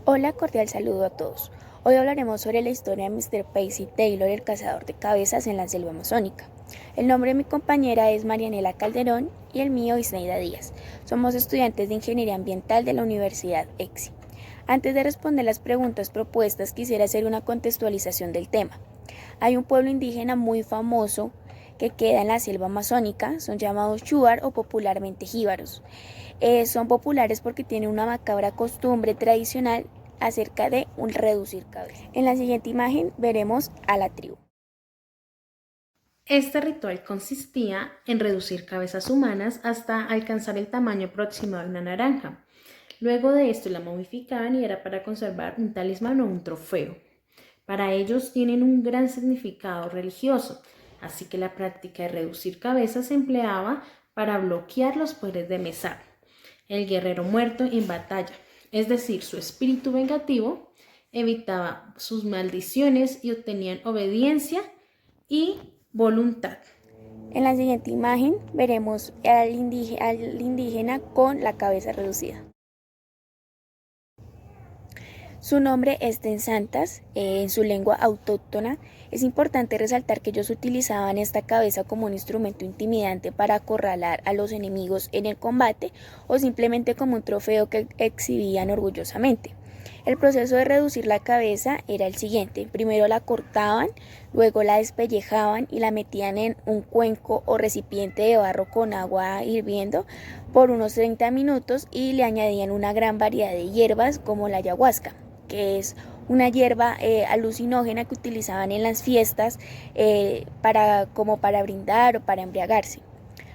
Hola, cordial saludo a todos. Hoy hablaremos sobre la historia de Mr. Pacey Taylor, el cazador de cabezas en la selva amazónica. El nombre de mi compañera es Marianela Calderón y el mío Isneida Díaz. Somos estudiantes de Ingeniería Ambiental de la Universidad EXI. Antes de responder las preguntas propuestas, quisiera hacer una contextualización del tema. Hay un pueblo indígena muy famoso que queda en la selva amazónica, son llamados Shuar o popularmente jíbaros. Son populares porque tienen una macabra costumbre tradicional acerca de un reducir cabeza. En la siguiente imagen veremos a la tribu. Este ritual consistía en reducir cabezas humanas hasta alcanzar el tamaño aproximado de una naranja. Luego de esto la momificaban y era para conservar un talismán o un trofeo. Para ellos tienen un gran significado religioso, así que la práctica de reducir cabezas se empleaba para bloquear los poderes de Mesar, el guerrero muerto en batalla, es decir, su espíritu vengativo evitaba sus maldiciones y obtenían obediencia y voluntad. En la siguiente imagen veremos al indígena con la cabeza reducida. Su nombre es Tensantas, en su lengua autóctona. Es importante resaltar que ellos utilizaban esta cabeza como un instrumento intimidante para acorralar a los enemigos en el combate o simplemente como un trofeo que exhibían orgullosamente. El proceso de reducir la cabeza era el siguiente: primero la cortaban, luego la despellejaban y la metían en un cuenco o recipiente de barro con agua hirviendo por unos 30 minutos y le añadían una gran variedad de hierbas como la ayahuasca, que es una hierba alucinógena que utilizaban en las fiestas como para brindar o para embriagarse.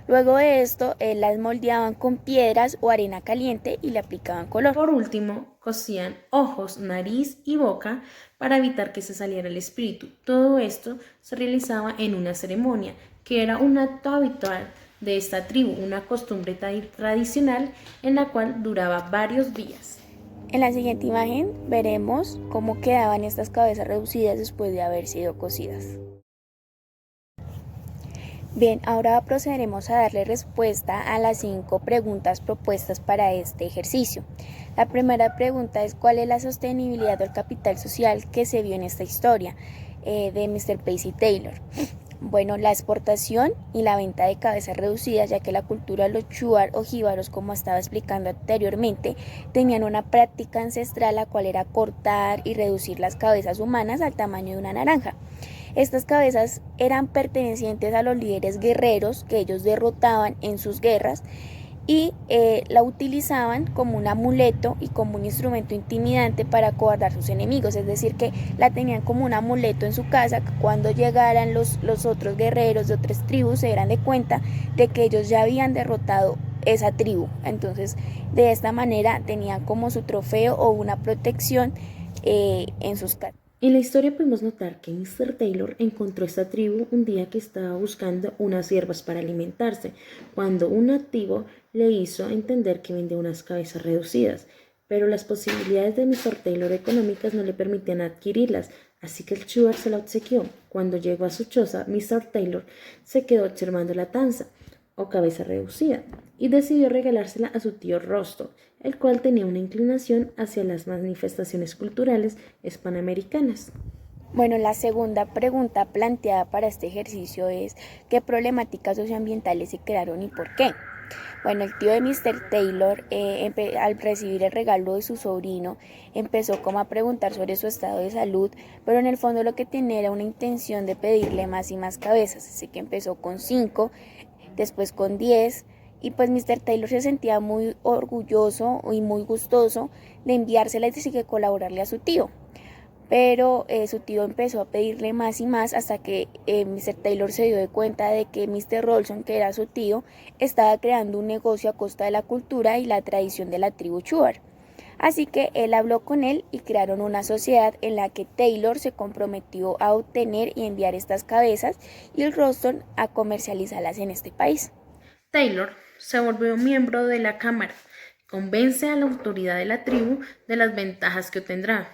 Luego de esto las moldeaban con piedras o arena caliente y le aplicaban color. Por último, cosían ojos, nariz y boca para evitar que se saliera el espíritu. Todo esto se realizaba en una ceremonia, que era un acto habitual de esta tribu, una costumbre tradicional en la cual duraba varios días. En la siguiente imagen veremos cómo quedaban estas cabezas reducidas después de haber sido cocidas. Bien, ahora procederemos a darle respuesta a las 5 preguntas propuestas para este ejercicio. La primera pregunta es: ¿cuál es la sostenibilidad o el capital social que se vio en esta historia de Mr. Pacey Taylor? Bueno, la exportación y la venta de cabezas reducidas, ya que la cultura de los chuar o jíbaros, como estaba explicando anteriormente, tenían una práctica ancestral la cual era cortar y reducir las cabezas humanas al tamaño de una naranja. Estas cabezas eran pertenecientes a los líderes guerreros que ellos derrotaban en sus guerras y la utilizaban como un amuleto y como un instrumento intimidante para acobardar a sus enemigos, es decir, que la tenían como un amuleto en su casa, que cuando llegaran los otros guerreros de otras tribus se dieran de cuenta de que ellos ya habían derrotado esa tribu. Entonces, de esta manera tenían como su trofeo o una protección en sus casas. En la historia podemos notar que Mr. Taylor encontró esta tribu un día que estaba buscando unas hierbas para alimentarse, cuando un nativo le hizo entender que vendía unas cabezas reducidas, pero las posibilidades de Mr. Taylor económicas no le permitían adquirirlas, así que el Chuar se la obsequió. Cuando llegó a su choza, Mr. Taylor se quedó observando la tanza, o cabeza reducida, y decidió regalársela a su tío Rosto, el cual tenía una inclinación hacia las manifestaciones culturales hispanoamericanas. Bueno, la segunda pregunta planteada para este ejercicio es: ¿qué problemáticas socioambientales se crearon y por qué? Bueno, el tío de Mr. Taylor, al recibir el regalo de su sobrino, empezó como a preguntar sobre su estado de salud, pero en el fondo lo que tenía era una intención de pedirle más y más cabezas, así que empezó con 5, después con 10, y pues Mr. Taylor se sentía muy orgulloso y muy gustoso de enviárselas y que colaborarle a su tío. Pero su tío empezó a pedirle más y más hasta que Mr. Taylor se dio de cuenta de que Mr. Rolson, que era su tío, estaba creando un negocio a costa de la cultura y la tradición de la tribu Shuar. Así que él habló con él y crearon una sociedad en la que Taylor se comprometió a obtener y enviar estas cabezas y el Rolson a comercializarlas en este país. Taylor se volvió miembro de la Cámara, convence a la autoridad de la tribu de las ventajas que obtendrá.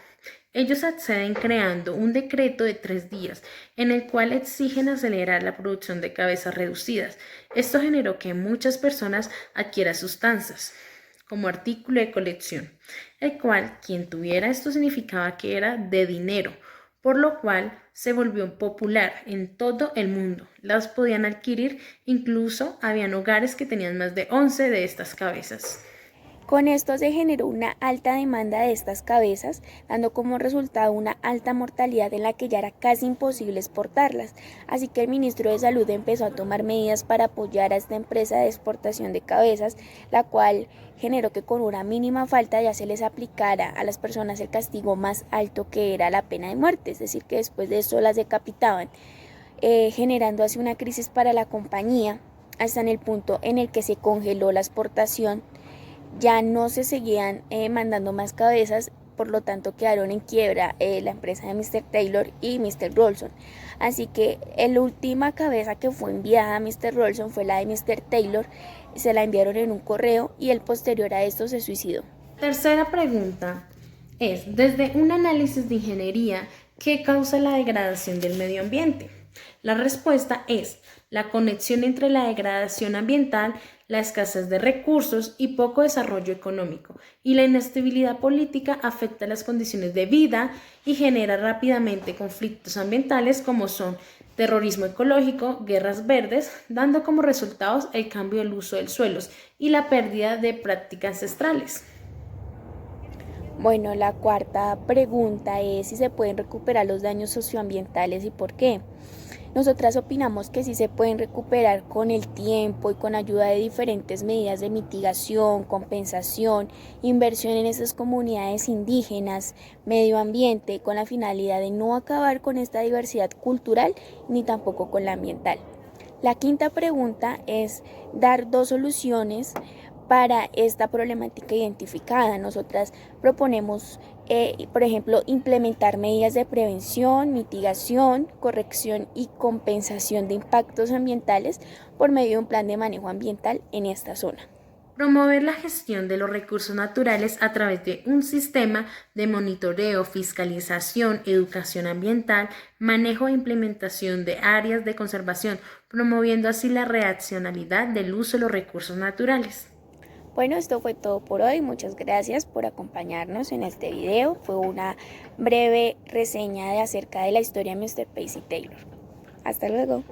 Ellos acceden creando un decreto de 3 días en el cual exigen acelerar la producción de cabezas reducidas. Esto generó que muchas personas adquieran sustancias como artículo de colección. el cual quien tuviera esto significaba que era de dinero, por lo cual se volvió popular en todo el mundo. Las podían adquirir, incluso habían hogares que tenían más de 11 de estas cabezas. Con esto se generó una alta demanda de estas cabezas, dando como resultado una alta mortalidad en la que ya era casi imposible exportarlas. Así que el ministro de Salud empezó a tomar medidas para apoyar a esta empresa de exportación de cabezas, la cual generó que con una mínima falta ya se les aplicara a las personas el castigo más alto, que era la pena de muerte, es decir, que después de eso las decapitaban, generando así una crisis para la compañía, hasta en el punto en el que se congeló la exportación. Ya no se seguían mandando más cabezas, por lo tanto quedaron en quiebra la empresa de Mr. Taylor y Mr. Rolson. Así que la última cabeza que fue enviada a Mr. Rolson fue la de Mr. Taylor, se la enviaron en un correo y el posterior a esto se suicidó. Tercera pregunta es, desde un análisis de ingeniería, ¿qué causa la degradación del medio ambiente? La respuesta es la conexión entre la degradación ambiental, la escasez de recursos y poco desarrollo económico, y la inestabilidad política afecta las condiciones de vida y genera rápidamente conflictos ambientales como son terrorismo ecológico, guerras verdes, dando como resultados el cambio del uso de suelos y la pérdida de prácticas ancestrales. Bueno, la cuarta pregunta es si se pueden recuperar los daños socioambientales y por qué. Nosotras opinamos que sí se pueden recuperar con el tiempo y con ayuda de diferentes medidas de mitigación, compensación, inversión en esas comunidades indígenas, medio ambiente, con la finalidad de no acabar con esta diversidad cultural ni tampoco con la ambiental. La quinta pregunta es dar dos soluciones para esta problemática identificada. Nosotras proponemos, por ejemplo, implementar medidas de prevención, mitigación, corrección y compensación de impactos ambientales por medio de un plan de manejo ambiental en esta zona. Promover la gestión de los recursos naturales a través de un sistema de monitoreo, fiscalización, educación ambiental, manejo e implementación de áreas de conservación, promoviendo así la reaccionalidad del uso de los recursos naturales. Bueno, esto fue todo por hoy. Muchas gracias por acompañarnos en este video. Fue una breve reseña acerca de la historia de Mr. Percy Taylor. Hasta luego.